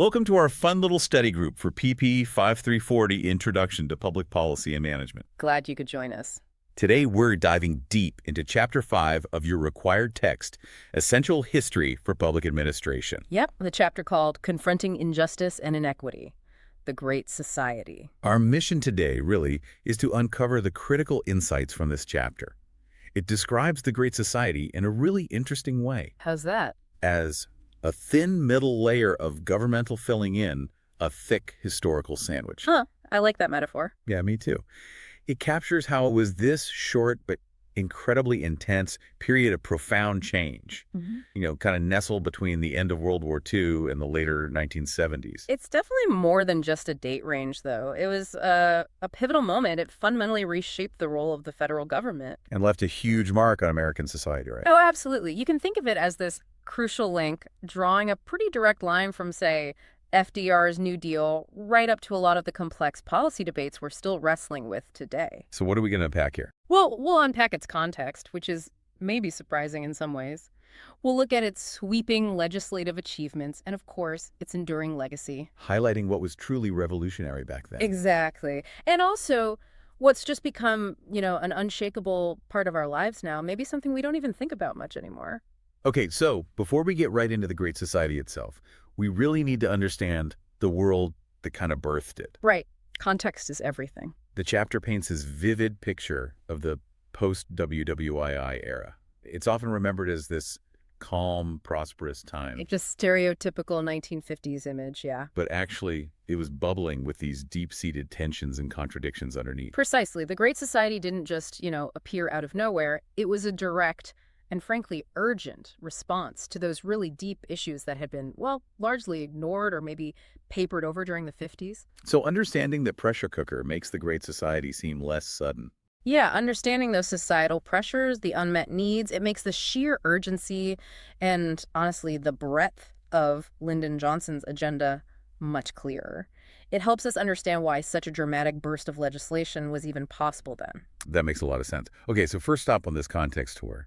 Welcome to our fun little study group for PP 5340 Introduction to Public Policy and Management. Glad you could join us. Today, we're diving deep into Chapter 5 of your required text, Essential History for Public Administration. Yep, the chapter called Confronting Injustice and Inequity, the Great Society. Our mission today, really, is to uncover the critical insights from this chapter. It describes the Great Society in a really interesting way. How's that? As a thin middle layer of governmental filling in a thick historical sandwich. Huh, I like that metaphor. Yeah, me too. It captures how it was this short but incredibly intense period of profound change, kind of nestled between the end of World War II and the later 1970s. It's definitely more than just a date range, though. It was a pivotal moment. It fundamentally reshaped the role of the federal government. And left a huge mark on American society, right? Oh, absolutely. You can think of it as this crucial link drawing a pretty direct line from, say, FDR's New Deal right up to a lot of the complex policy debates we're still wrestling with today. So what are we going to unpack here? Well, we'll unpack its context, which is maybe surprising in some ways. We'll look at its sweeping legislative achievements and, of course, its enduring legacy. Highlighting what was truly revolutionary back then. Exactly. And also, what's just become, an unshakable part of our lives now, maybe something we don't even think about much anymore. Okay, so before we get right into the Great Society itself, we really need to understand the world that kind of birthed it. Right. Context is everything. The chapter paints this vivid picture of the post-WWII era. It's often remembered as this calm, prosperous time. Just stereotypical 1950s image, yeah. But actually, it was bubbling with these deep-seated tensions and contradictions underneath. Precisely. The Great Society didn't just, appear out of nowhere. It was a direct and frankly urgent response to those really deep issues that had been, largely ignored or maybe papered over during the 50s. So understanding the pressure cooker makes the Great Society seem less sudden. Yeah, understanding those societal pressures, the unmet needs, it makes the sheer urgency and, honestly, the breadth of Lyndon Johnson's agenda much clearer. It helps us understand why such a dramatic burst of legislation was even possible then. That makes a lot of sense. Okay, so first stop on this context tour.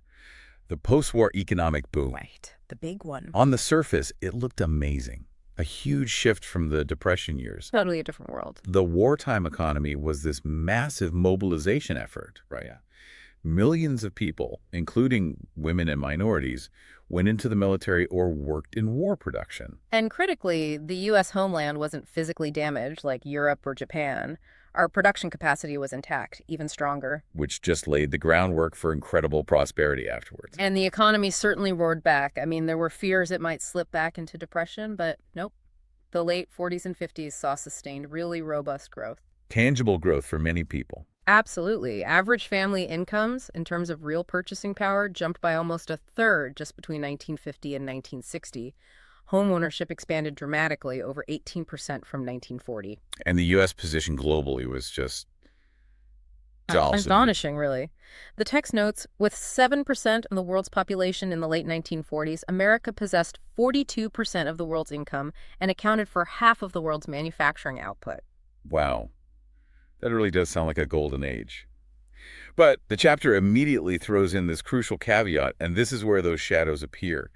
The post-war economic boom. Right, the big one. On the surface, it looked amazing. A huge shift from the Depression years. Totally a different world. The wartime economy was this massive mobilization effort, right? Yeah. Millions of people, including women and minorities, went into the military or worked in war production. And critically, the U.S. homeland wasn't physically damaged like Europe or Japan. Our production capacity was intact, even stronger. Which just laid the groundwork for incredible prosperity afterwards. And the economy certainly roared back. I mean, there were fears it might slip back into depression, but nope. The late 40s and 50s saw sustained really robust growth. Tangible growth for many people. Absolutely. Average family incomes, in terms of real purchasing power, jumped by almost a third just between 1950 and 1960. Home ownership expanded dramatically, over 18% from 1940. And the U.S. position globally was just astonishing, really. The text notes, with 7% of the world's population in the late 1940s, America possessed 42% of the world's income and accounted for half of the world's manufacturing output. Wow. That really does sound like a golden age. But the chapter immediately throws in this crucial caveat, and this is where those shadows appear.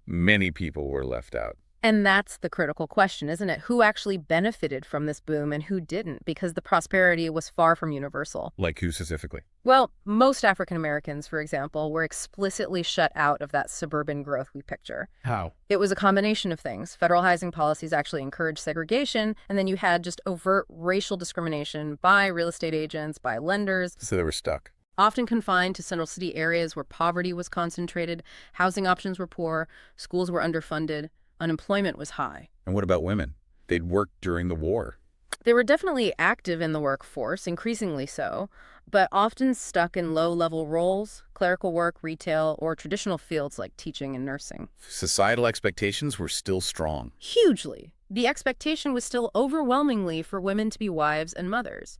Many people were left out. And that's the critical question, isn't it? Who actually benefited from this boom and who didn't? Because the prosperity was far from universal. Like who specifically? Well, most African Americans, for example, were explicitly shut out of that suburban growth we picture. How? It was a combination of things. Federal housing policies actually encouraged segregation, and then you had just overt racial discrimination by real estate agents, by lenders. So they were stuck. Often confined to central city areas where poverty was concentrated, housing options were poor, schools were underfunded, unemployment was high. And what about women? They'd worked during the war. They were definitely active in the workforce, increasingly so, but often stuck in low-level roles, clerical work, retail, or traditional fields like teaching and nursing. Societal expectations were still strong. Hugely. The expectation was still overwhelmingly for women to be wives and mothers.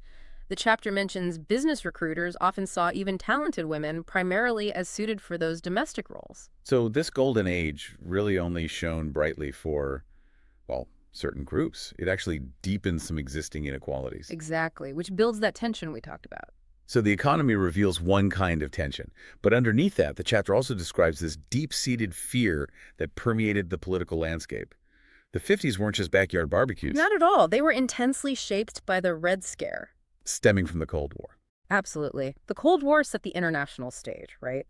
The chapter mentions business recruiters often saw even talented women primarily as suited for those domestic roles. So this golden age really only shone brightly for, certain groups. It actually deepens some existing inequalities. Exactly, which builds that tension we talked about. So the economy reveals one kind of tension, but underneath that, the chapter also describes this deep-seated fear that permeated the political landscape. The 50s weren't just backyard barbecues, Not at all. They were intensely shaped by the Red Scare. stemming from the Cold War. Absolutely. The Cold War set the international stage, right?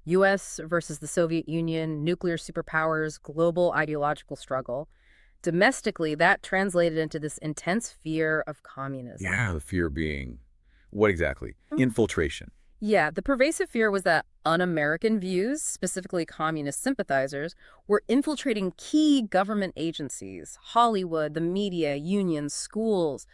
U.S. versus the Soviet Union, nuclear superpowers, global ideological struggle. Domestically, that translated into this intense fear of communism. Yeah, the fear being, what exactly? Infiltration. Yeah, the pervasive fear was that un-American views, specifically communist sympathizers, were infiltrating key government agencies, Hollywood, the media, unions, schools,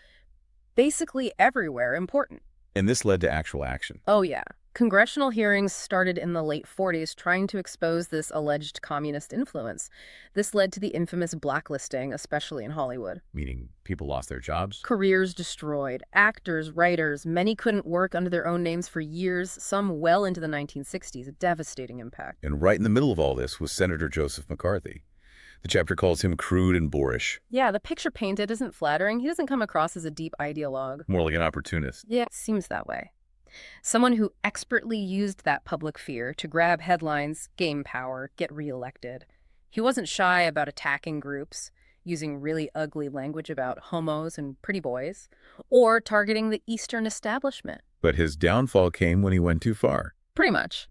basically everywhere important. And this led to actual action. Oh, yeah. Congressional hearings started in the late 40s trying to expose this alleged communist influence. This led to the infamous blacklisting, especially in Hollywood. Meaning people lost their jobs? Careers destroyed. Actors, writers, many couldn't work under their own names for years, some well into the 1960s. A devastating impact. And right in the middle of all this was Senator Joseph McCarthy. The chapter calls him crude and boorish, Yeah, the picture painted isn't flattering. He doesn't come across as a deep ideologue. more like an opportunist. Yeah, it seems that way. Someone who expertly used that public fear to grab headlines, gain power, get reelected. He wasn't shy about attacking groups, using really ugly language about homos and pretty boys, or targeting the Eastern establishment. But his downfall came when he went too far. Pretty much.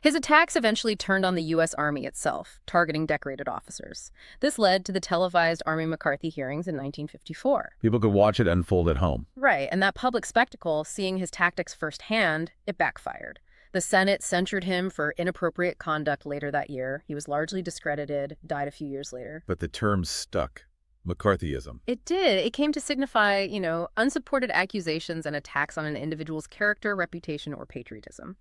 His attacks eventually turned on the U.S. Army itself, targeting decorated officers. This led to the televised Army McCarthy hearings in 1954. People could watch it unfold at home. Right, and that public spectacle, seeing his tactics firsthand, it backfired. The Senate censured him for inappropriate conduct later that year. He was largely discredited, died a few years later. But the term stuck. McCarthyism. It did. It came to signify, unsupported accusations and attacks on an individual's character, reputation, or patriotism.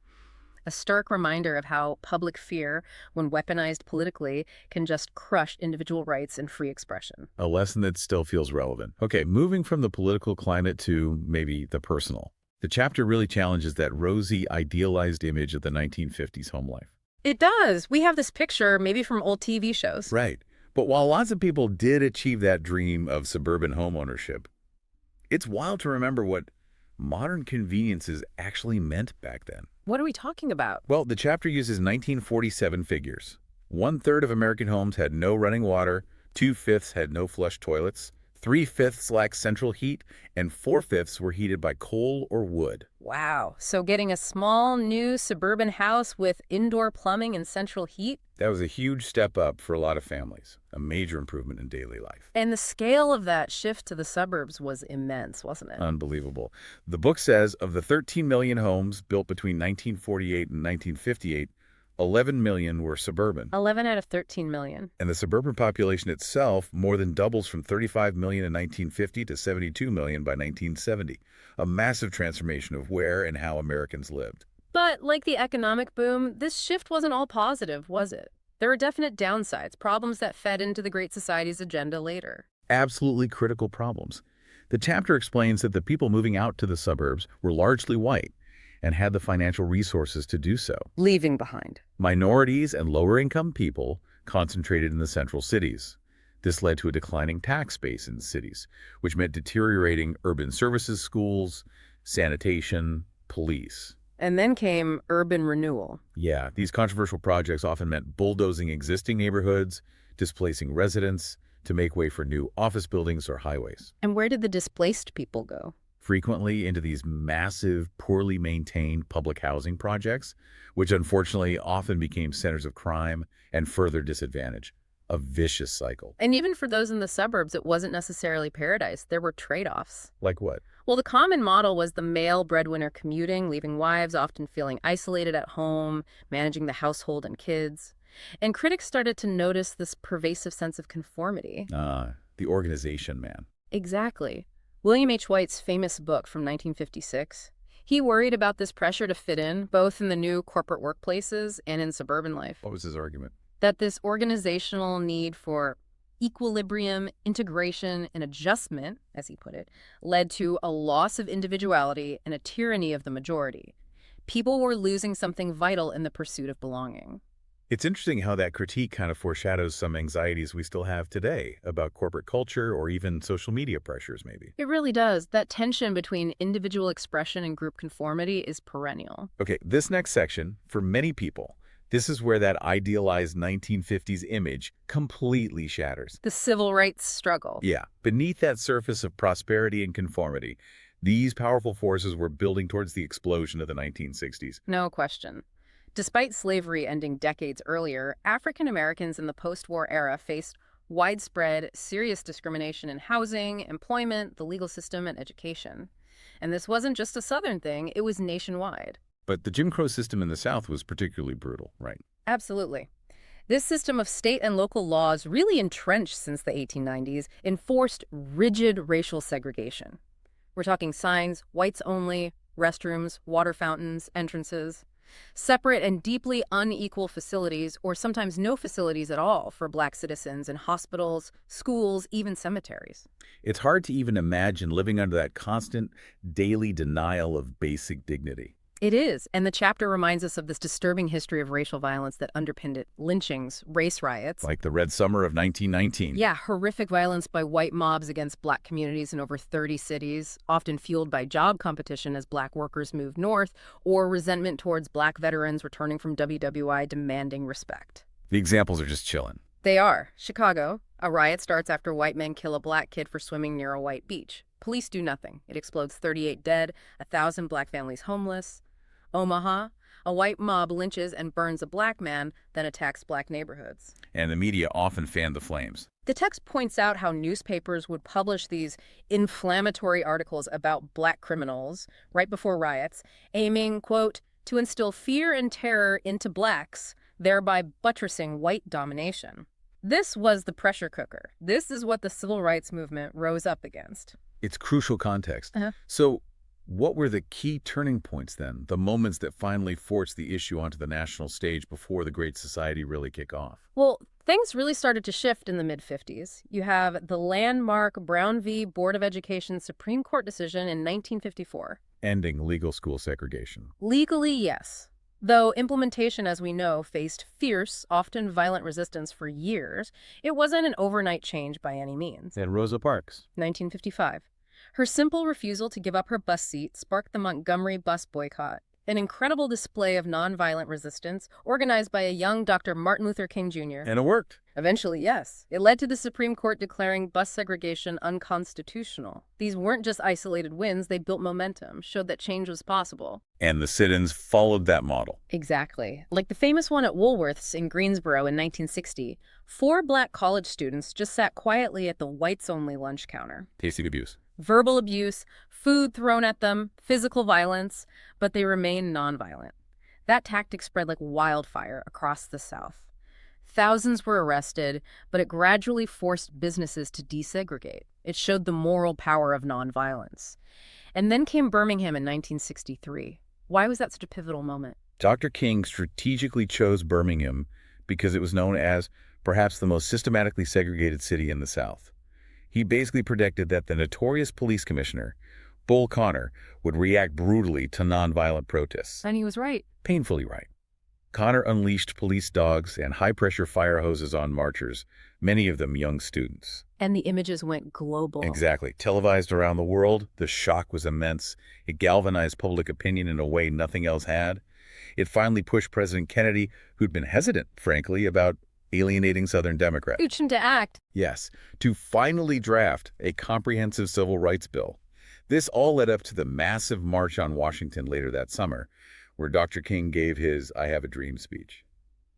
A stark reminder of how public fear, when weaponized politically, can just crush individual rights and free expression. A lesson that still feels relevant. Okay, moving from the political climate to maybe the personal. The chapter really challenges that rosy, idealized image of the 1950s home life. It does. We have this picture, maybe from old TV shows. Right. But while lots of people did achieve that dream of suburban homeownership, it's wild to remember what modern conveniences actually meant back then. What are we talking about? Well, the chapter uses 1947 figures. 1/3 of American homes had no running water, 2/5 had no flush toilets, 3/5 lacked central heat, and 4/5 were heated by coal or wood. Wow. So getting a small, new suburban house with indoor plumbing and central heat? That was a huge step up for a lot of families, a major improvement in daily life. And the scale of that shift to the suburbs was immense, wasn't it? Unbelievable. The book says of the 13 million homes built between 1948 and 1958, 11 million were suburban. 11 out of 13 million. And the suburban population itself more than doubles from 35 million in 1950 to 72 million by 1970. A massive transformation of where and how Americans lived. But like the economic boom, this shift wasn't all positive, was it? There were definite downsides, problems that fed into the Great Society's agenda later. Absolutely critical problems. The chapter explains that the people moving out to the suburbs were largely white and had the financial resources to do so. Leaving behind. Minorities and lower-income people concentrated in the central cities. This led to a declining tax base in cities, which meant deteriorating urban services, schools, sanitation, police. And then came urban renewal. Yeah, these controversial projects often meant bulldozing existing neighborhoods, displacing residents to make way for new office buildings or highways. And where did the displaced people go? Frequently into these massive, poorly maintained public housing projects, which unfortunately often became centers of crime and further disadvantage. A vicious cycle. And even for those in the suburbs, it wasn't necessarily paradise. There were trade-offs. Like what? Well, the common model was the male breadwinner commuting, leaving wives often feeling isolated at home, managing the household and kids. And critics started to notice this pervasive sense of conformity. The organization man. Exactly. William H. White's famous book from 1956, he worried about this pressure to fit in, both in the new corporate workplaces and in suburban life. What was his argument? That this organizational need for equilibrium, integration, and adjustment, as he put it, led to a loss of individuality and a tyranny of the majority. People were losing something vital in the pursuit of belonging. It's interesting how that critique kind of foreshadows some anxieties we still have today about corporate culture or even social media pressures, maybe. It really does. That tension between individual expression and group conformity is perennial. Okay, this next section, for many people, This is where that idealized 1950s image completely shatters. The civil rights struggle. Yeah, beneath that surface of prosperity and conformity, these powerful forces were building towards the explosion of the 1960s. No question. Despite slavery ending decades earlier, African Americans in the post-war era faced widespread, serious discrimination in housing, employment, the legal system, and education. And this wasn't just a Southern thing, it was nationwide. But the Jim Crow system in the South was particularly brutal, right? Absolutely. This system of state and local laws, really entrenched since the 1890s, enforced rigid racial segregation. We're talking signs, whites only, restrooms, water fountains, entrances. Separate and deeply unequal facilities, or sometimes no facilities at all, for Black citizens in hospitals, schools, even cemeteries. It's hard to even imagine living under that constant, daily denial of basic dignity. It is, and the chapter reminds us of this disturbing history of racial violence that underpinned it. Lynchings, race riots. Like the Red Summer of 1919. Yeah, horrific violence by white mobs against Black communities in over 30 cities, often fueled by job competition as Black workers moved north, or resentment towards Black veterans returning from WWI demanding respect. The examples are just chilling. They are. Chicago, a riot starts after white men kill a Black kid for swimming near a white beach. Police do nothing. It explodes 38 dead, 1,000 Black families homeless. Omaha, a white mob lynches and burns a Black man, then attacks Black neighborhoods. And the media often fanned the flames. The text points out how newspapers would publish these inflammatory articles about Black criminals right before riots, aiming, quote, to instill fear and terror into Blacks, thereby buttressing white domination. This was the pressure cooker. This is what the civil rights movement rose up against. It's crucial context. So, what were the key turning points then, the moments that finally forced the issue onto the national stage before the Great Society really kick off? Well, things really started to shift in the mid-50s. You have the landmark Brown v. Board of Education Supreme Court decision in 1954. Ending legal school segregation. Legally, yes. Though implementation, as we know, faced fierce, often violent resistance for years, it wasn't an overnight change by any means. And Rosa Parks. 1955. Her simple refusal to give up her bus seat sparked the Montgomery bus boycott, an incredible display of nonviolent resistance organized by a young Dr. Martin Luther King Jr. And it worked. Eventually, yes. It led to the Supreme Court declaring bus segregation unconstitutional. These weren't just isolated wins, they built momentum, showed that change was possible. And the sit-ins followed that model. Exactly. Like the famous one at Woolworth's in Greensboro in 1960, 4 Black college students just sat quietly at the whites-only lunch counter. Tasty abuse. Verbal abuse, food thrown at them, physical violence, but they remained nonviolent. That tactic spread like wildfire across the South. Thousands were arrested, but it gradually forced businesses to desegregate. It showed the moral power of nonviolence. And then came Birmingham in 1963. Why was that such a pivotal moment? Dr. King strategically chose Birmingham because it was known as perhaps the most systematically segregated city in the South. He basically predicted that the notorious police commissioner, Bull Connor, would react brutally to nonviolent protests. And he was right. Painfully right. Connor unleashed police dogs and high-pressure fire hoses on marchers, many of them young students. And the images went global. Exactly. Televised around the world, the shock was immense. It galvanized public opinion in a way nothing else had. It finally pushed President Kennedy, who'd been hesitant, frankly, about alienating Southern Democrats. Urged him to act. Yes, to finally draft a comprehensive civil rights bill. This all led up to the massive march on Washington later that summer, where Dr. King gave his I Have a Dream speech.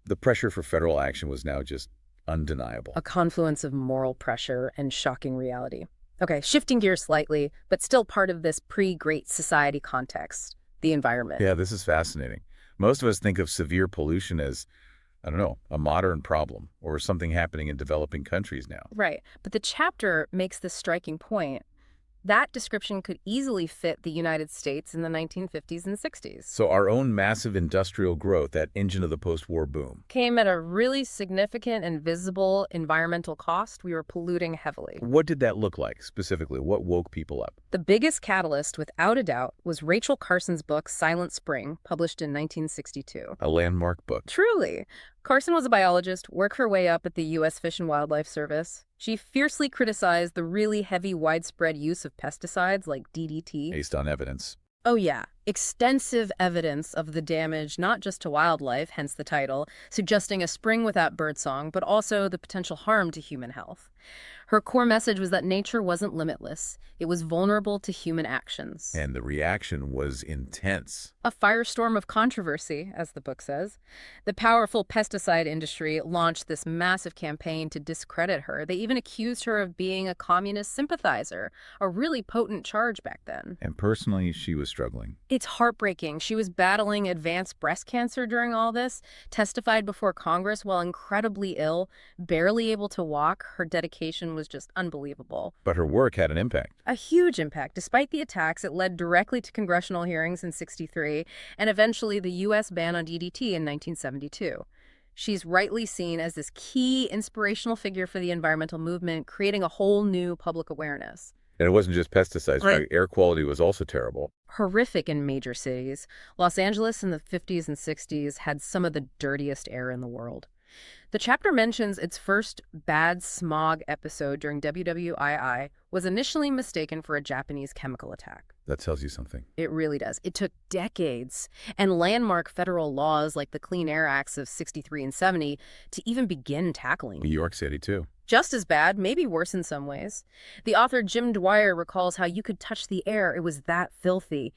The pressure for federal action was now just undeniable. A confluence of moral pressure and shocking reality. Okay, shifting gears slightly, but still part of this pre-Great Society context, the environment. Yeah, this is fascinating. Most of us think of severe pollution as, I don't know, a modern problem or something happening in developing countries now. Right, but the chapter makes this striking point. That description could easily fit the United States in the 1950s and 60s. So our own massive industrial growth, that engine of the post-war boom, came at a really significant and visible environmental cost. We were polluting heavily. What did that look like specifically? What woke people up? The biggest catalyst, without a doubt, was Rachel Carson's book, Silent Spring, published in 1962. A landmark book. Truly. Carson was a biologist, worked her way up at the U.S. Fish and Wildlife Service. She fiercely criticized the really heavy, widespread use of pesticides like DDT. Based on evidence. Oh, yeah. Extensive evidence of the damage, not just to wildlife, hence the title, suggesting a spring without birdsong, but also the potential harm to human health. Her core message was that nature wasn't limitless. It was vulnerable to human actions. And the reaction was intense. A firestorm of controversy, as the book says. The powerful pesticide industry launched this massive campaign to discredit her. They even accused her of being a communist sympathizer, a really potent charge back then. And personally, she was struggling. It's heartbreaking. She was battling advanced breast cancer during all this, testified before Congress while incredibly ill, barely able to walk. Her dedication was just unbelievable. But her work had an impact. A huge impact. Despite the attacks, it led directly to congressional hearings in '63 and eventually the U.S. ban on DDT in 1972. She's rightly seen as this key inspirational figure for the environmental movement, creating a whole new public awareness. And it wasn't just pesticides. Right. Air quality was also terrible. Horrific in major cities. Los Angeles in the 50s and 60s had some of the dirtiest air in the world. The chapter mentions its first bad smog episode during WWII was initially mistaken for a Japanese chemical attack. That tells you something. It really does. It took decades and landmark federal laws like the Clean Air Acts of '63 and '70 to even begin tackling. New York City, too. Just as bad, maybe worse in some ways. The author Jim Dwyer recalls how you could touch the air. It was that filthy.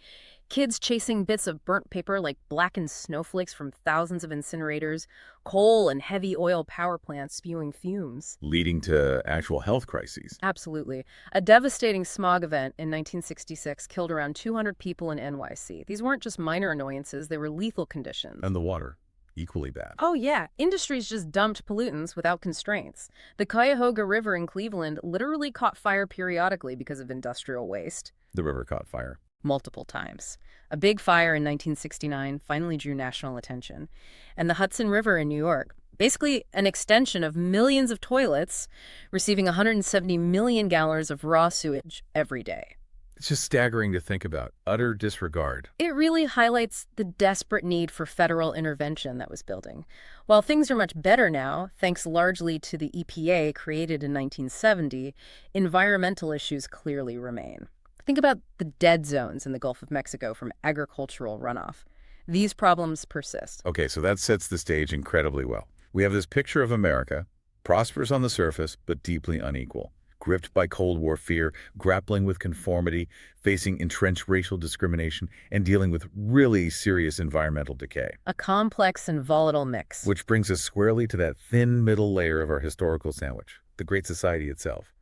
Kids chasing bits of burnt paper like blackened snowflakes from thousands of incinerators, coal and heavy oil power plants spewing fumes. Leading to actual health crises. Absolutely. A devastating smog event in 1966 killed around 200 people in NYC. These weren't just minor annoyances, they were lethal conditions. And the water, equally bad. Oh, yeah. Industries just dumped pollutants without constraints. The Cuyahoga River in Cleveland literally caught fire periodically because of industrial waste. The river caught fire. Multiple times. A big fire in 1969 finally drew national attention. And the Hudson River in New York, basically an extension of millions of toilets, receiving 170 million gallons of raw sewage every day. It's just staggering to think about. Utter disregard. It really highlights the desperate need for federal intervention that was building. While things are much better now, thanks largely to the EPA created in 1970, environmental issues clearly remain. Think about the dead zones in the Gulf of Mexico from agricultural runoff. These problems persist. Okay, so that sets the stage incredibly well. We have this picture of America, prosperous on the surface, but deeply unequal. Gripped by Cold War fear, grappling with conformity, facing entrenched racial discrimination, and dealing with really serious environmental decay. A complex and volatile mix. Which brings us squarely to that thin middle layer of our historical sandwich, the Great Society itself.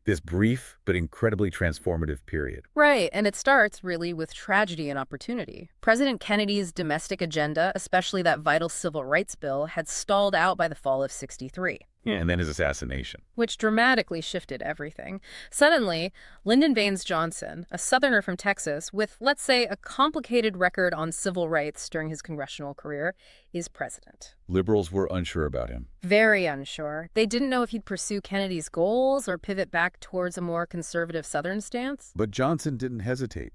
This brief but incredibly transformative period. Right, and it starts really with tragedy and opportunity. President Kennedy's domestic agenda, especially that vital civil rights bill, had stalled out by the fall of '63. And then his assassination. Which dramatically shifted everything. Suddenly, Lyndon Baines Johnson, a Southerner from Texas with, let's say, a complicated record on civil rights during his congressional career, is president. Liberals were unsure about him. Very unsure. They didn't know if he'd pursue Kennedy's goals or pivot back towards a more conservative Southern stance. But Johnson didn't hesitate.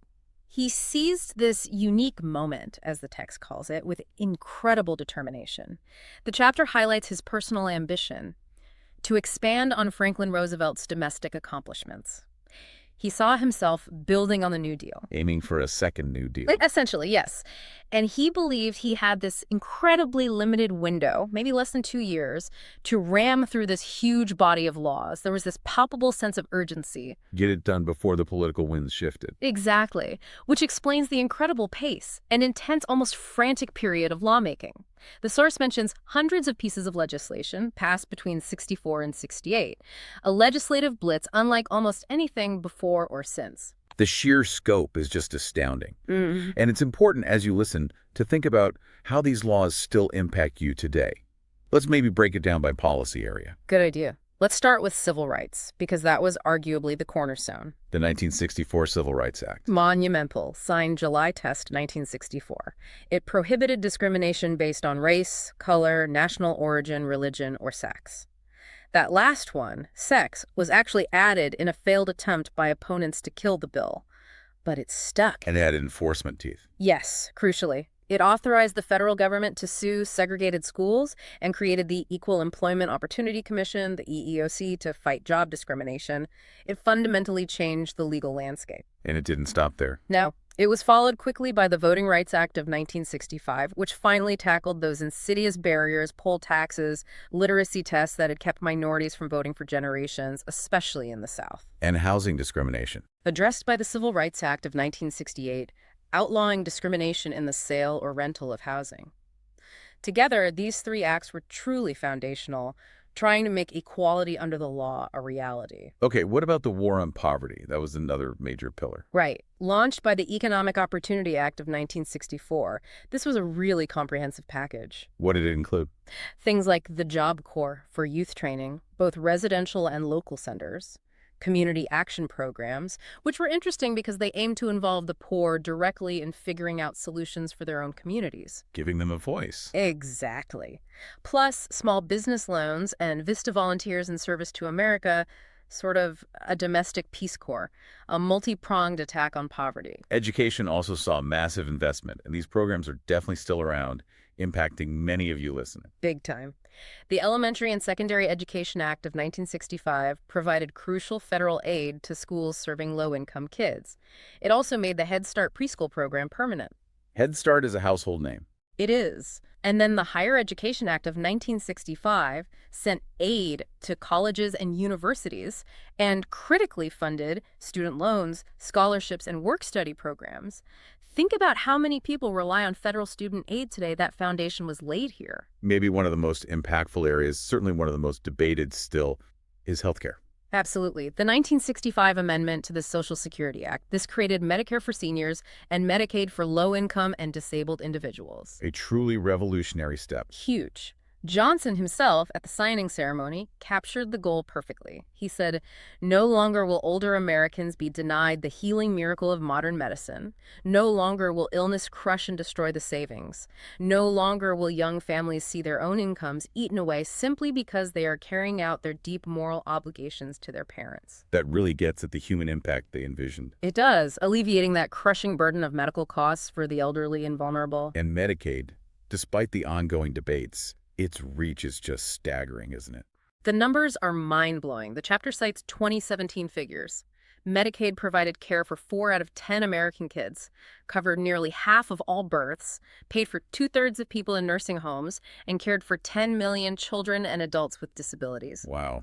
He seized this unique moment, as the text calls it, with incredible determination. The chapter highlights his personal ambition to expand on Franklin Roosevelt's domestic accomplishments. He saw himself building on the New Deal. Aiming for a second New Deal. Essentially, yes. And he believed he had this incredibly limited window, maybe less than 2 years, to ram through this huge body of laws. There was this palpable sense of urgency. Get it done before the political winds shifted. Exactly. Which explains the incredible pace, an intense, almost frantic period of lawmaking. The source mentions hundreds of pieces of legislation passed between '64 and '68, a legislative blitz unlike almost anything before or since. The sheer scope is just astounding. Mm-hmm. And it's important as you listen to think about how these laws still impact you today. Let's maybe break it down by policy area. Good idea. Let's start with civil rights, because that was arguably the cornerstone. The 1964 Civil Rights Act. Monumental, signed July 10th, 1964. It prohibited discrimination based on race, color, national origin, religion, or sex. That last one, sex, was actually added in a failed attempt by opponents to kill the bill. But it stuck. And it had enforcement teeth. Yes, crucially. It authorized the federal government to sue segregated schools and created the Equal Employment Opportunity Commission, the EEOC, to fight job discrimination. It fundamentally changed the legal landscape. And it didn't stop there. No, It was followed quickly by the Voting Rights Act of 1965, which finally tackled those insidious barriers, poll taxes, literacy tests that had kept minorities from voting for generations, especially in the South. And housing discrimination. Addressed by the Civil Rights Act of 1968, outlawing discrimination in the sale or rental of housing. Together, these three acts were truly foundational, trying to make equality under the law a reality. Okay, what about the war on poverty? That was another major pillar. Right. Launched by the Economic Opportunity Act of 1964, this was a really comprehensive package. What did it include? Things like the Job Corps for youth training, both residential and local centers, community action programs, which were interesting because they aimed to involve the poor directly in figuring out solutions for their own communities. Giving them a voice. Exactly. Plus, small business loans and Vista Volunteers in Service to America, sort of a domestic Peace Corps, a multi-pronged attack on poverty. Education also saw massive investment, and these programs are definitely still around, impacting many of you listening. Big time. The Elementary and Secondary Education Act of 1965 provided crucial federal aid to schools serving low-income kids. It also made the Head Start preschool program permanent. Head Start is a household name. It is. And then the Higher Education Act of 1965 sent aid to colleges and universities and critically funded student loans, scholarships, and work-study programs. Think about how many people rely on federal student aid today. That foundation was laid here. Maybe one of the most impactful areas, certainly one of the most debated still, is healthcare. Absolutely. The 1965 amendment to the Social Security Act, this created Medicare for seniors and Medicaid for low-income and disabled individuals. A truly revolutionary step. Huge. Johnson himself, at the signing ceremony, captured the goal perfectly. He said, "No longer will older Americans be denied the healing miracle of modern medicine. No longer will illness crush and destroy the savings. No longer will young families see their own incomes eaten away simply because they are carrying out their deep moral obligations to their parents." That really gets at the human impact they envisioned. It does, alleviating that crushing burden of medical costs for the elderly and vulnerable. And Medicaid, despite the ongoing debates, its reach is just staggering, isn't it? The numbers are mind-blowing. The chapter cites 2017 figures. Medicaid provided care for 4 out of 10 American kids, covered nearly half of all births, paid for 2/3 of people in nursing homes, and cared for 10 million children and adults with disabilities. Wow.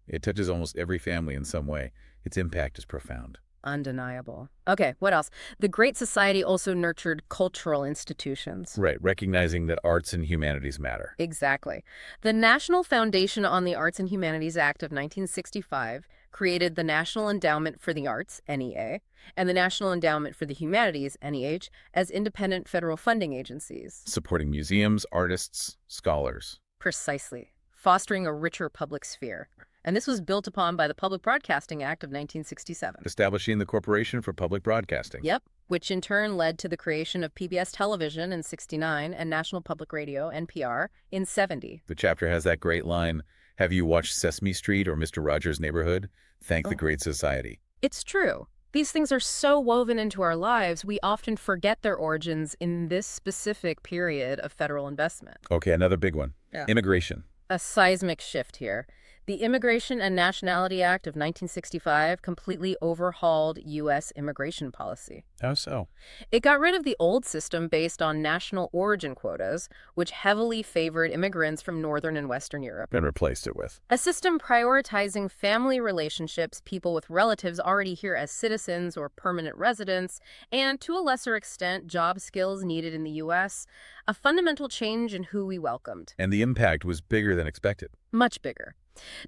It touches almost every family in some way. Its impact is profound. Undeniable. Okay, what else? The Great Society also nurtured cultural institutions. Right, recognizing that arts and humanities matter. Exactly. The National Foundation on the Arts and Humanities Act of 1965 created the National Endowment for the Arts, NEA, and the National Endowment for the Humanities, NEH, as independent federal funding agencies. Supporting museums, artists, scholars. Precisely. Fostering a richer public sphere. And this was built upon by the Public Broadcasting Act of 1967. Establishing the Corporation for Public Broadcasting. Yep, which in turn led to the creation of PBS Television in 69 and National Public Radio, NPR, in 70. The chapter has that great line, "Have you watched Sesame Street or Mr. Rogers' Neighborhood? Thank the Great Society." It's true. These things are so woven into our lives, we often forget their origins in this specific period of federal investment. Okay, another big one. Yeah. Immigration. A seismic shift here. The Immigration and Nationality Act of 1965 completely overhauled U.S. immigration policy. How so? It got rid of the old system based on national origin quotas, which heavily favored immigrants from Northern and Western Europe. And replaced it with A system prioritizing family relationships, people with relatives already here as citizens or permanent residents, and to a lesser extent, job skills needed in the U.S., a fundamental change in who we welcomed. And the impact was bigger than expected. Much bigger.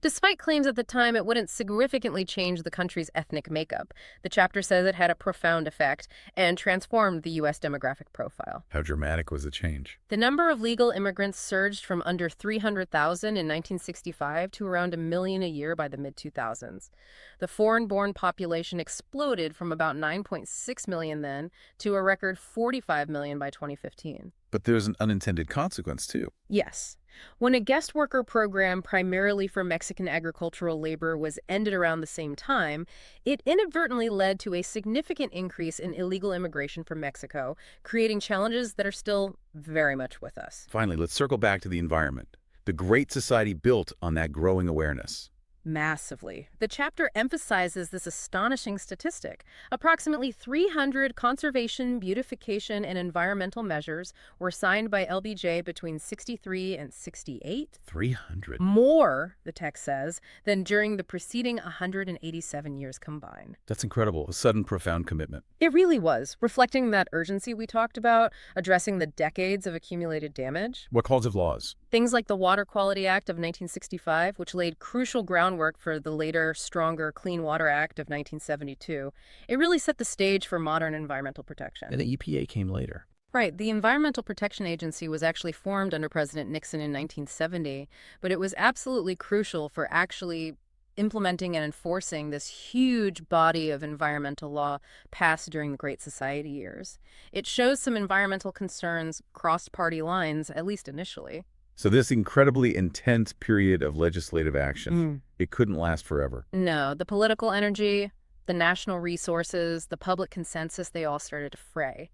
Despite claims at the time it wouldn't significantly change the country's ethnic makeup, the chapter says it had a profound effect and transformed the U.S. demographic profile. How dramatic was the change? The number of legal immigrants surged from under 300,000 in 1965 to around 1 million a year by the mid-2000s. The foreign-born population exploded from about 9.6 million then to a record 45 million by 2015. But there's an unintended consequence, too. Yes. When a guest worker program primarily for Mexican agricultural labor was ended around the same time, it inadvertently led to a significant increase in illegal immigration from Mexico, creating challenges that are still very much with us. Finally, let's circle back to the environment. The Great Society built on that growing awareness. Massively. The chapter emphasizes this astonishing statistic. Approximately 300 conservation, beautification, and environmental measures were signed by LBJ between 63 and 68. 300. More, the text says, than during the preceding 187 years combined. That's incredible. A sudden, profound commitment. It really was, reflecting that urgency we talked about, addressing the decades of accumulated damage. What calls of laws? Things like the Water Quality Act of 1965, which laid crucial groundwork for the later, stronger Clean Water Act of 1972. It really set the stage for modern environmental protection. And the EPA came later. Right. The Environmental Protection Agency was actually formed under President Nixon in 1970, but it was absolutely crucial for actually implementing and enforcing this huge body of environmental law passed during the Great Society years. It shows some environmental concerns crossed party lines, at least initially. So this incredibly intense period of legislative action, it couldn't last forever. No, the political energy, the national resources, the public consensus, they all started to fray.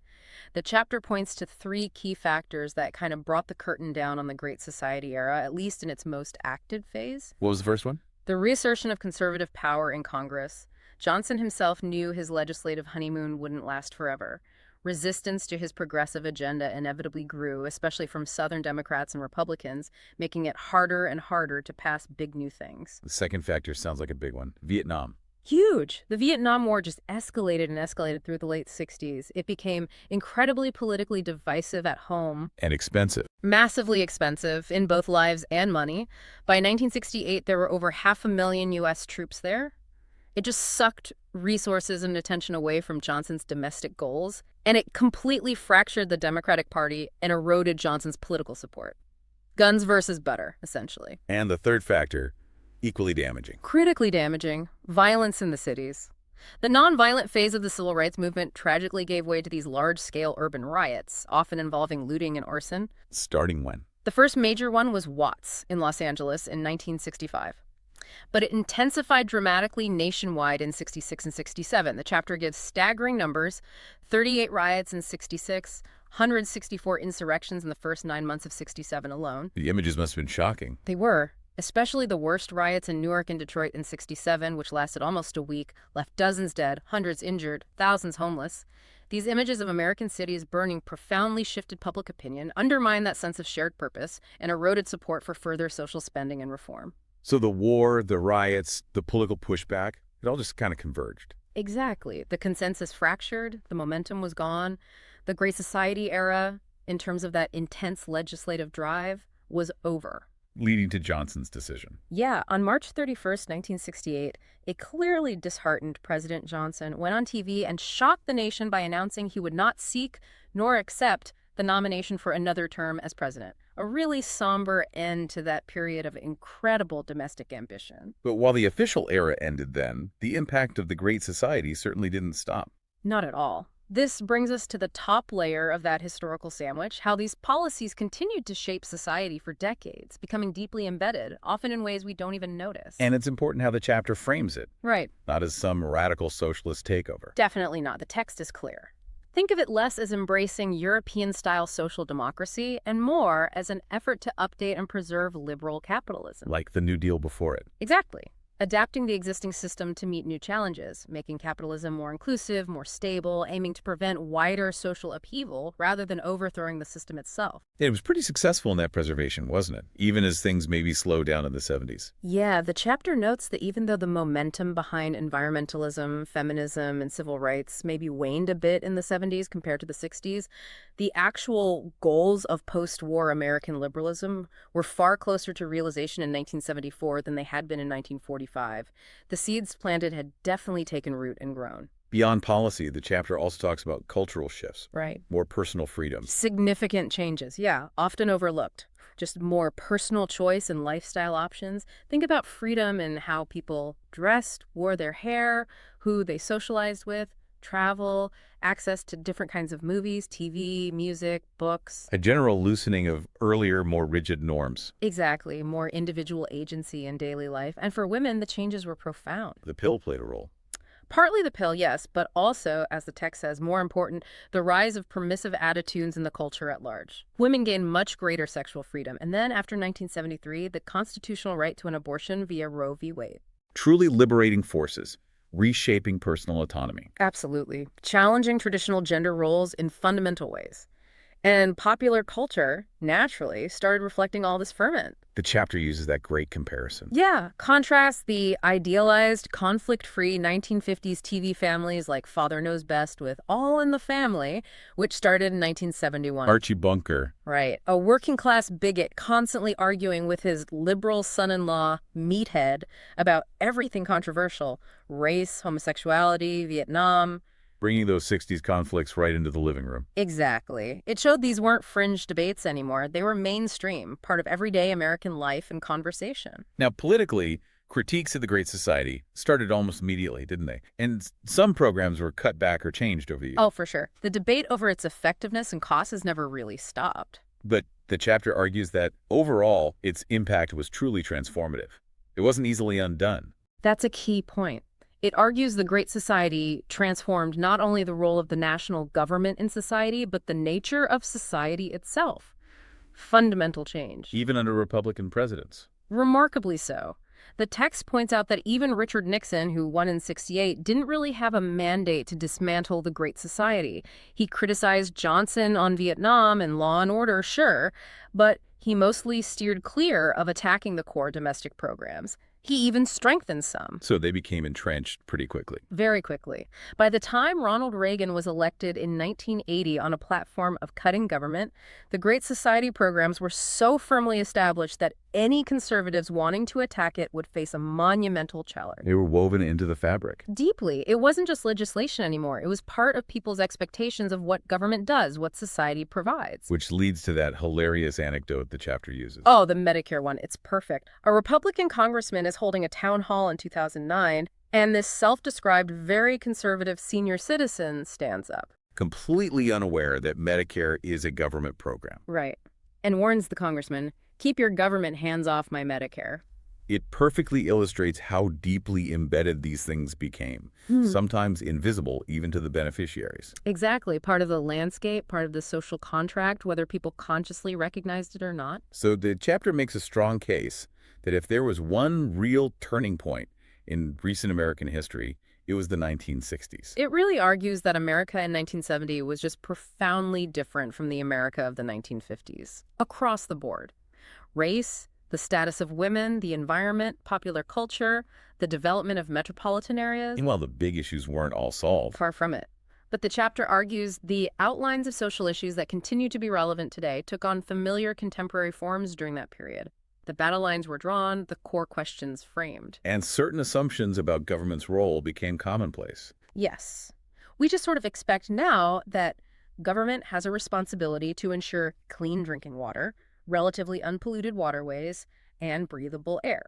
The chapter points to three key factors that kind of brought the curtain down on the Great Society era, at least in its most active phase. What was the first one? The reassertion of conservative power in Congress. Johnson himself knew his legislative honeymoon wouldn't last forever. Resistance to his progressive agenda inevitably grew, especially from Southern Democrats and Republicans, making it harder and harder to pass big new things. The second factor sounds like a big one. Vietnam. Huge. The Vietnam War just escalated and escalated through the late 60s. It became incredibly politically divisive at home. And expensive. Massively expensive in both lives and money. By 1968, there were over 500,000 U.S. troops there. It just sucked resources and attention away from Johnson's domestic goals, and it completely fractured the Democratic Party and eroded Johnson's political support. Guns versus butter, essentially. And the third factor, equally damaging. Critically damaging, violence in the cities. The nonviolent phase of the civil rights movement tragically gave way to these large-scale urban riots, often involving looting and arson. Starting when? The first major one was Watts in Los Angeles in 1965. But it intensified dramatically nationwide in 66 and 67. The chapter gives staggering numbers: 38 riots in 66, 164 insurrections in the first 9 months of 67 alone. The images must have been shocking. They were, especially the worst riots in Newark and Detroit in 67, which lasted almost a week, left dozens dead, hundreds injured, thousands homeless. These images of American cities burning profoundly shifted public opinion, undermined that sense of shared purpose, and eroded support for further social spending and reform. So the war, the riots, the political pushback, it all just kind of converged. Exactly. The consensus fractured, the momentum was gone. The Great Society era, in terms of that intense legislative drive, was over. Leading to Johnson's decision. Yeah, on March 31st, 1968, a clearly disheartened President Johnson went on TV and shocked the nation by announcing he would not seek nor accept the nomination for another term as president. A really somber end to that period of incredible domestic ambition. But while the official era ended then, the impact of the Great Society certainly didn't stop. Not at all. This brings us to the top layer of that historical sandwich, how these policies continued to shape society for decades, becoming deeply embedded, often in ways we don't even notice. And it's important how the chapter frames it. Right. Not as some radical socialist takeover. Definitely not. The text is clear. Think of it less as embracing European-style social democracy and more as an effort to update and preserve liberal capitalism. Like the New Deal before it. Exactly. Adapting the existing system to meet new challenges, making capitalism more inclusive, more stable, aiming to prevent wider social upheaval rather than overthrowing the system itself. It was pretty successful in that preservation, wasn't it? Even as things maybe slowed down in the 70s. Yeah, the chapter notes that even though the momentum behind environmentalism, feminism, and civil rights maybe waned a bit in the 70s compared to the 60s, the actual goals of post-war American liberalism were far closer to realization in 1974 than they had been in 1945. The seeds planted had definitely taken root and grown. Beyond policy, the chapter also talks about cultural shifts. Right. More personal freedom. Significant changes, yeah, often overlooked. Just more personal choice and lifestyle options. Think about freedom and how people dressed, wore their hair, who they socialized with, travel, access to different kinds of movies, TV, music, books. A general loosening of earlier, more rigid norms. Exactly, more individual agency in daily life. And for women, the changes were profound. The pill played a role. Partly the pill, yes, but also, as the text says, more important, the rise of permissive attitudes in the culture at large. Women gained much greater sexual freedom, and then after 1973, the constitutional right to an abortion via Roe v. Wade. Truly liberating forces, reshaping personal autonomy. Absolutely. Challenging traditional gender roles in fundamental ways. And popular culture, naturally, started reflecting all this ferment. The chapter uses that great comparison. Yeah, contrast the idealized, conflict-free 1950s TV families like Father Knows Best with All in the Family, which started in 1971. Archie Bunker. Right. A working-class bigot constantly arguing with his liberal son-in-law, Meathead, about everything controversial: race, homosexuality, Vietnam. Bringing those 60s conflicts right into the living room. Exactly. It showed these weren't fringe debates anymore. They were mainstream, part of everyday American life and conversation. Now, politically, critiques of the Great Society started almost immediately, didn't they? And some programs were cut back or changed over the years. Oh, for sure. The debate over its effectiveness and cost has never really stopped. But the chapter argues that, overall, its impact was truly transformative. It wasn't easily undone. That's a key point. It argues the Great Society transformed not only the role of the national government in society, but the nature of society itself. Fundamental change. Even under Republican presidents. Remarkably so. The text points out that even Richard Nixon, who won in '68, didn't really have a mandate to dismantle the Great Society. He criticized Johnson on Vietnam and law and order, sure, but he mostly steered clear of attacking the core domestic programs. He even strengthened some. So they became entrenched pretty quickly. Very quickly. By the time Ronald Reagan was elected in 1980 on a platform of cutting government, the Great Society programs were so firmly established that any conservatives wanting to attack it would face a monumental challenge. They were woven into the fabric. Deeply. It wasn't just legislation anymore. It was part of people's expectations of what government does, what society provides. Which leads to that hilarious anecdote the chapter uses. Oh, the Medicare one. It's perfect. A Republican congressman is holding a town hall in 2009, and this self-described very conservative senior citizen stands up. Completely unaware that Medicare is a government program. Right. And warns the congressman, "Keep your government hands off my Medicare." It perfectly illustrates how deeply embedded these things became, sometimes invisible even to the beneficiaries. Exactly. Part of the landscape, part of the social contract, whether people consciously recognized it or not. So the chapter makes a strong case that if there was one real turning point in recent American history, it was the 1960s. It really argues that America in 1970 was just profoundly different from the America of the 1950s, across the board. Race, the status of women, the environment, popular culture, the development of metropolitan areas. And while the big issues weren't all solved. Far from it. But the chapter argues the outlines of social issues that continue to be relevant today took on familiar contemporary forms during that period. The battle lines were drawn, the core questions framed. And certain assumptions about government's role became commonplace. Yes. We just sort of expect now that government has a responsibility to ensure clean drinking water, relatively unpolluted waterways, and breathable air.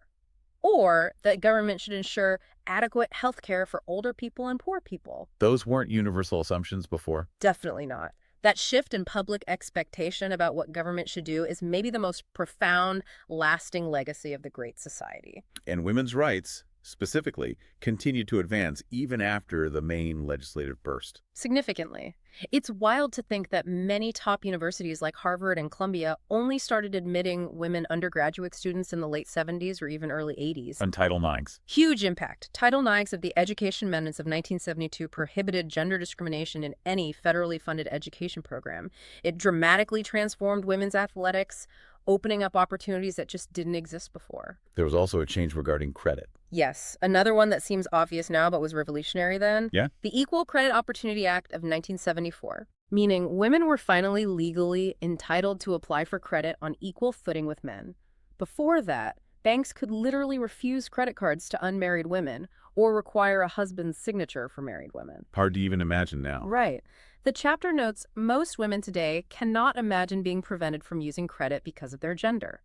Or that government should ensure adequate health care for older people and poor people. Those weren't universal assumptions before. Definitely not. That shift in public expectation about what government should do is maybe the most profound, lasting legacy of the Great Society. And women's rights, specifically, continued to advance even after the main legislative burst. Significantly. It's wild to think that many top universities like Harvard and Columbia only started admitting women undergraduate students in the late 70s or even early 80s. On Title IX. Huge impact. Title IX of the Education Amendments of 1972 prohibited gender discrimination in any federally funded education program. It dramatically transformed women's athletics, opening up opportunities that just didn't exist before. There was also a change regarding credit. Yes, another one that seems obvious now but was revolutionary then. Yeah? The Equal Credit Opportunity Act of 1974, meaning women were finally legally entitled to apply for credit on equal footing with men. Before that, banks could literally refuse credit cards to unmarried women or require a husband's signature for married women. Hard to even imagine now. Right. The chapter notes most women today cannot imagine being prevented from using credit because of their gender.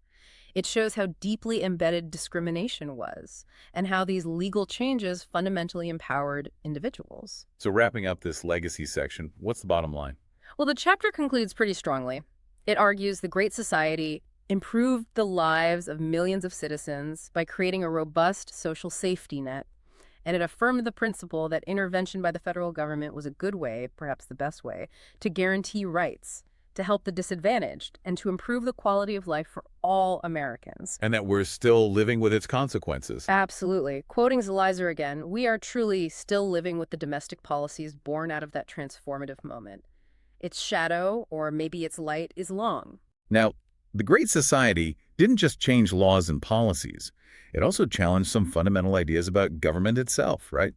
It shows how deeply embedded discrimination was and how these legal changes fundamentally empowered individuals. So wrapping up this legacy section, what's the bottom line? Well, the chapter concludes pretty strongly. It argues the Great Society improved the lives of millions of citizens by creating a robust social safety net and it affirmed the principle that intervention by the federal government was a good way, perhaps the best way, to guarantee rights, to help the disadvantaged, and to improve the quality of life for all Americans. And that we're still living with its consequences. Absolutely. Quoting Zelizer again, we are truly still living with the domestic policies born out of that transformative moment. Its shadow, or maybe its light, is long. Now, the Great Society didn't just change laws and policies. It also challenged some fundamental ideas about government itself, right?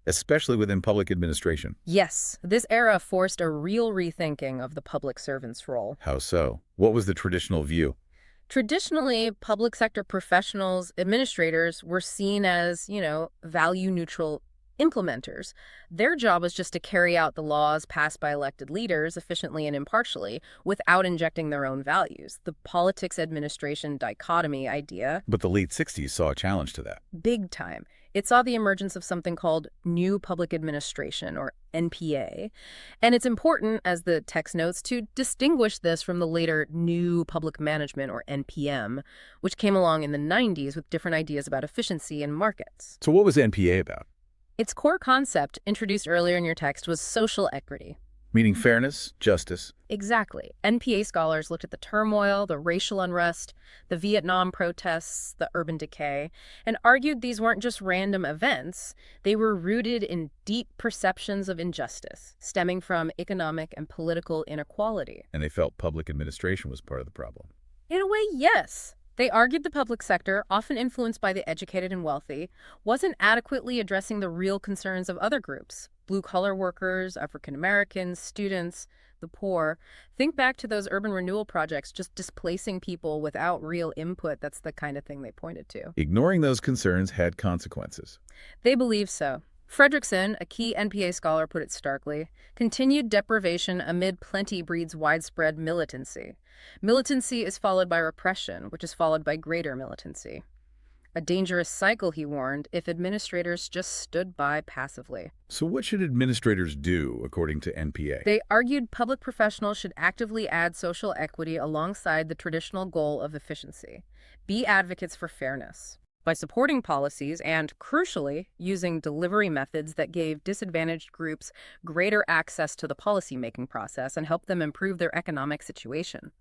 Especially within public administration. Yes, this era forced a real rethinking of the public servant's role. How so? What was the traditional view? Traditionally, public sector professionals, administrators, were seen as, value-neutral implementers. Their job was just to carry out the laws passed by elected leaders efficiently and impartially without injecting their own values. The politics-administration dichotomy idea. But the late 60s saw a challenge to that. Big time. It saw the emergence of something called New Public Administration, or NPA. And it's important, as the text notes, to distinguish this from the later New Public Management, or NPM, which came along in the 90s with different ideas about efficiency and markets. So what was NPA about? Its core concept, introduced earlier in your text, was social equity. Meaning fairness, justice. Exactly. NPA scholars looked at the turmoil, the racial unrest, the Vietnam protests, the urban decay, and argued these weren't just random events. They were rooted in deep perceptions of injustice, stemming from economic and political inequality. And they felt public administration was part of the problem. In a way, yes. They argued the public sector, often influenced by the educated and wealthy, wasn't adequately addressing the real concerns of other groups: blue-collar workers, African Americans, students, the poor. Think back to those urban renewal projects just displacing people without real input. That's the kind of thing they pointed to. Ignoring those concerns had consequences. They believe so. Fredrickson, a key NPA scholar, put it starkly: continued deprivation amid plenty breeds widespread militancy. Militancy is followed by repression, which is followed by greater militancy. A dangerous cycle, he warned, if administrators just stood by passively. So what should administrators do, according to NPA? They argued public professionals should actively add social equity alongside the traditional goal of efficiency. Be advocates for fairness by supporting policies and, crucially, using delivery methods that gave disadvantaged groups greater access to the policymaking process and helped them improve their economic situation.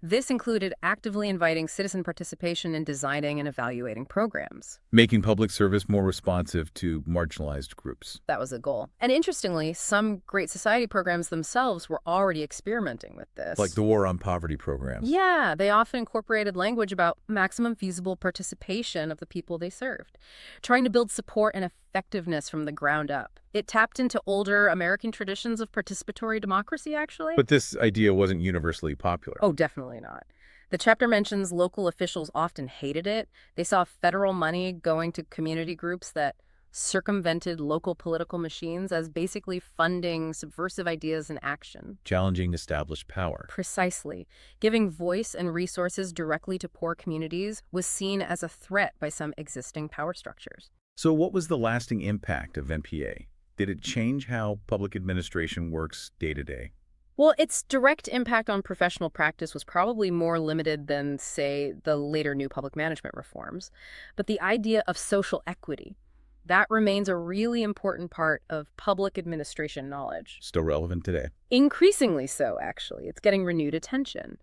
This included actively inviting citizen participation in designing and evaluating programs. Making public service more responsive to marginalized groups. That was the goal. And interestingly, some Great Society programs themselves were already experimenting with this. Like the War on Poverty program. Yeah, they often incorporated language about maximum feasible participation of the people they served, trying to build support and effectiveness from the ground up. It tapped into older American traditions of participatory democracy, actually. But this idea wasn't universally popular. Oh, definitely not. The chapter mentions local officials often hated it. They saw federal money going to community groups that circumvented local political machines as basically funding subversive ideas and action. Challenging established power. Precisely. Giving voice and resources directly to poor communities was seen as a threat by some existing power structures. So what was the lasting impact of NPA? Did it change how public administration works day to day? Well, its direct impact on professional practice was probably more limited than, say, the later New Public Management reforms. But the idea of social equity, that remains a really important part of public administration knowledge. Still relevant today. Increasingly so, actually. It's getting renewed attention.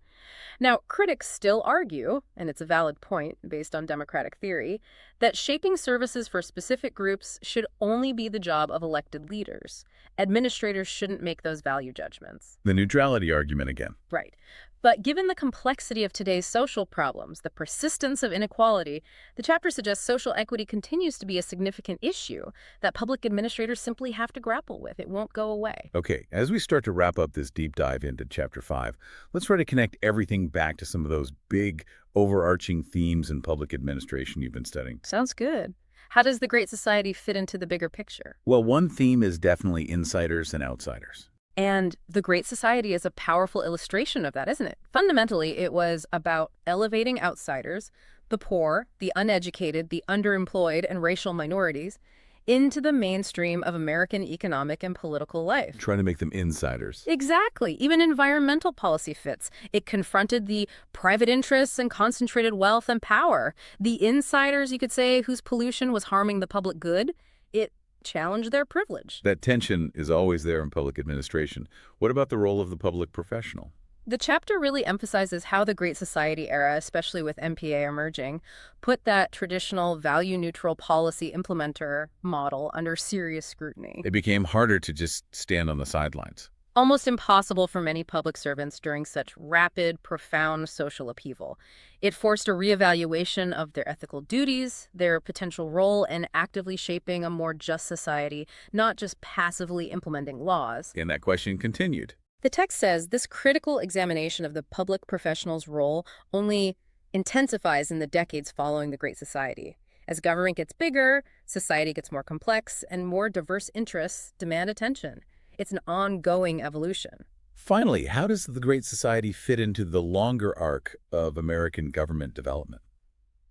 Now, critics still argue, and it's a valid point based on democratic theory, that shaping services for specific groups should only be the job of elected leaders. Administrators shouldn't make those value judgments. The neutrality argument again. Right. But given the complexity of today's social problems, the persistence of inequality, the chapter suggests social equity continues to be a significant issue that public administrators simply have to grapple with. It won't go away. Okay, as we start to wrap up this deep dive into Chapter 5, let's try to connect everything back to some of those big, overarching themes in public administration you've been studying. Sounds good. How does the Great Society fit into the bigger picture? Well, one theme is definitely insiders and outsiders. And the Great Society is a powerful illustration of that, isn't it? Fundamentally, it was about elevating outsiders, the poor, the uneducated, the underemployed, and racial minorities, into the mainstream of American economic and political life. Trying to make them insiders. Exactly. Even environmental policy fits. It confronted the private interests and concentrated wealth and power. The insiders, you could say, whose pollution was harming the public good. It challenge their privilege. That tension is always there in public administration. What about the role of the public professional? The chapter really emphasizes how the Great Society era, especially with MPA emerging, put that traditional value-neutral policy implementer model under serious scrutiny. It became harder to just stand on the sidelines. Almost impossible for many public servants during such rapid, profound social upheaval. It forced a reevaluation of their ethical duties, their potential role in actively shaping a more just society, not just passively implementing laws. And that question continued. The text says this critical examination of the public professional's role only intensifies in the decades following the Great Society. As government gets bigger, society gets more complex, and more diverse interests demand attention. It's an ongoing evolution. Finally, how does the Great Society fit into the longer arc of American government development?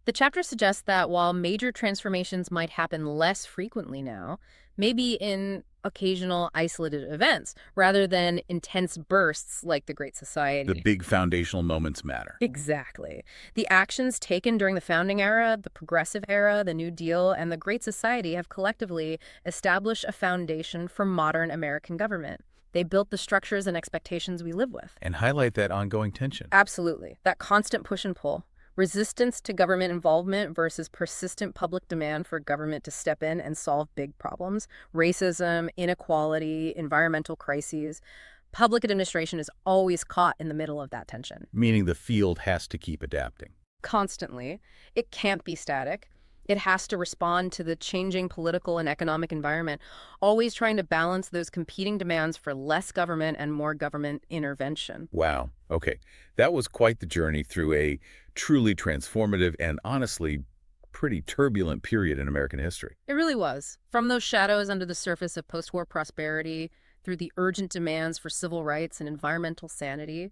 The chapter suggests that while major transformations might happen less frequently now, maybe in occasional isolated events, rather than intense bursts like the Great Society. The big foundational moments matter. Exactly. The actions taken during the founding era, the progressive era, the New Deal, and the Great Society have collectively established a foundation for modern American government. They built the structures and expectations we live with. And highlight that ongoing tension. Absolutely. That constant push and pull. Resistance to government involvement versus persistent public demand for government to step in and solve big problems. Racism, inequality, environmental crises. Public administration is always caught in the middle of that tension. Meaning the field has to keep adapting. Constantly. It can't be static. It has to respond to the changing political and economic environment, always trying to balance those competing demands for less government and more government intervention. Wow. Okay. That was quite the journey through a truly transformative and honestly pretty turbulent period in American history. It really was. From those shadows under the surface of post-war prosperity, through the urgent demands for civil rights and environmental sanity,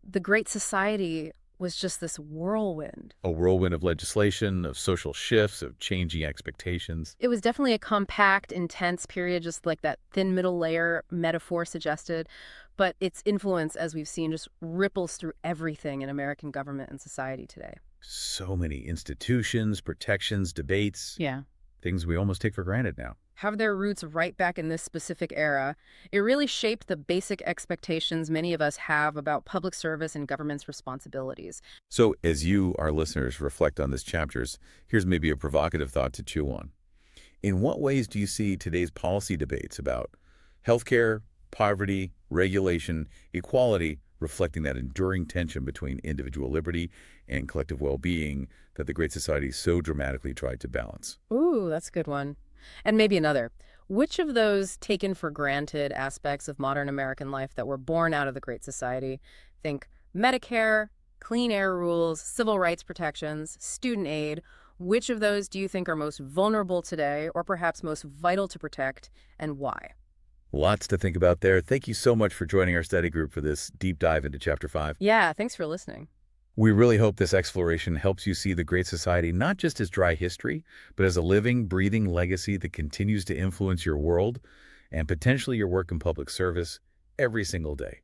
the Great Society was just this whirlwind. A whirlwind of legislation, of social shifts, of changing expectations. It was definitely a compact, intense period, just like that thin middle layer metaphor suggested. But its influence, as we've seen, just ripples through everything in American government and society today. So many institutions, protections, debates. Yeah. Things we almost take for granted now. Have their roots right back in this specific era. It really shaped the basic expectations many of us have about public service and government's responsibilities. So as you, our listeners, reflect on these chapters, here's maybe a provocative thought to chew on. In what ways do you see today's policy debates about healthcare, poverty, regulation, equality, reflecting that enduring tension between individual liberty and collective well-being that the Great Society so dramatically tried to balance? Ooh, that's a good one. And maybe another. Which of those taken for granted aspects of modern American life that were born out of the Great Society, think Medicare, clean air rules, civil rights protections, student aid, which of those do you think are most vulnerable today or perhaps most vital to protect, and why? Lots to think about there. Thank you so much for joining our study group for this deep dive into Chapter 5. Yeah, thanks for listening. We really hope this exploration helps you see the Great Society not just as dry history, but as a living, breathing legacy that continues to influence your world and potentially your work in public service every single day.